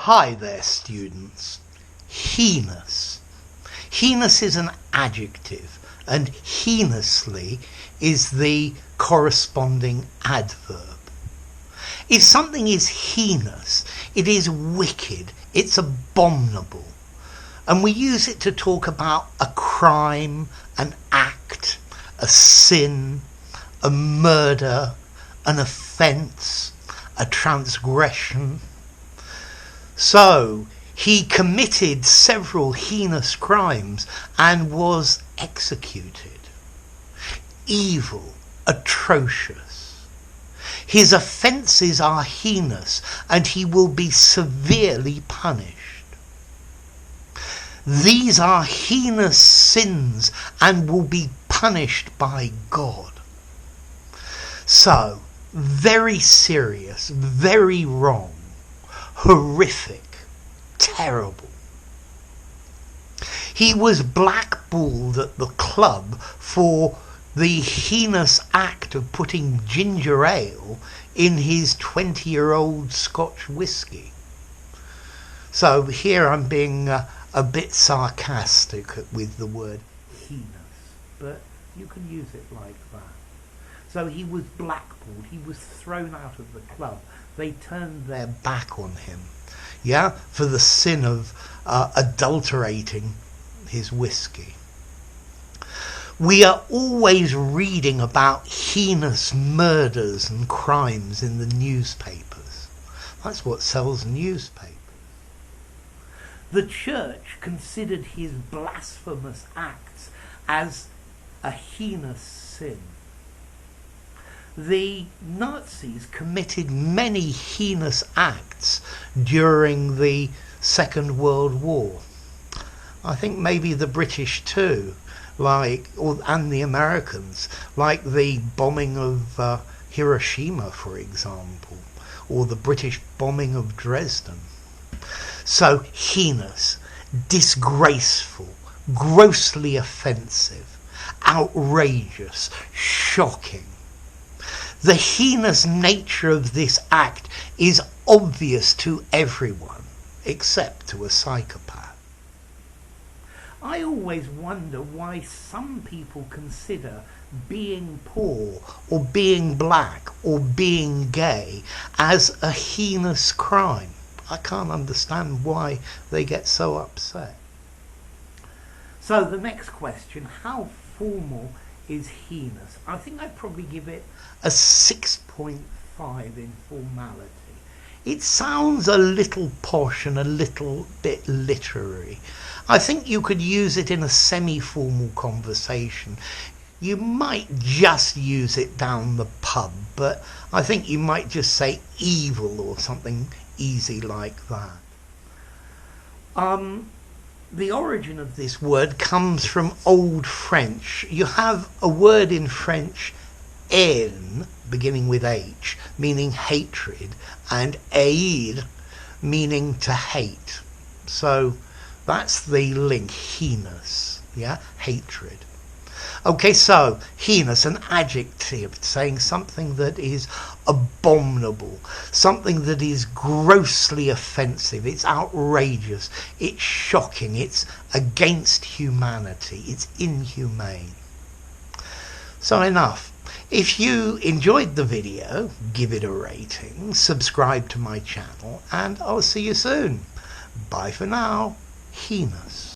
Hi there, students. Heinous. Heinous is an adjective, and heinously is the corresponding adverb. If something is heinous, it is wicked, it's abominable. And we use it to talk about a crime, an act, a sin, a murder, an offence, a transgression. So, he committed several heinous crimes and was executed. Evil, atrocious. His offences are heinous and he will be severely punished. These are heinous sins and will be punished by God. So, very serious, very wrong, horrific, terrible. He was blackballed at the club for the heinous act of putting ginger ale in his 20-year-old Scotch whisky. So here I'm being a bit sarcastic with the word heinous, but you can use it like that. So he was blackballed, he was thrown out of the club. They turned their back on him, for the sin of adulterating his whiskey. We are always reading about heinous murders and crimes in the newspapers. That's what sells newspapers. The church considered his blasphemous acts as a heinous sin. The Nazis committed many heinous acts during the Second World War. I think maybe the British too, and the Americans, like the bombing of Hiroshima, for example, or the British bombing of Dresden. So heinous, disgraceful, grossly offensive, outrageous, shocking. The heinous nature of this act is obvious to everyone, except to a psychopath. I always wonder why some people consider being poor, or being black, or being gay as a heinous crime. I can't understand why they get so upset. So the next question, how formal is heinous? I think I'd probably give it a 6.5 in formality. It sounds a little posh and a little bit literary. I think you could use it in a semi-formal conversation. You might just use it down the pub, but I think you might just say evil or something easy like that. The origin of this word comes from Old French. You have a word in French, haine, beginning with H, meaning hatred, and haïr, meaning to hate. So that's the link, heinous, hatred. Okay, so heinous, an adjective saying something that is abominable, something that is grossly offensive, it's outrageous, it's shocking, it's against humanity, it's inhumane. So enough. If you enjoyed the video, give it a rating, subscribe to my channel, and I'll see you soon. Bye for now. Heinous.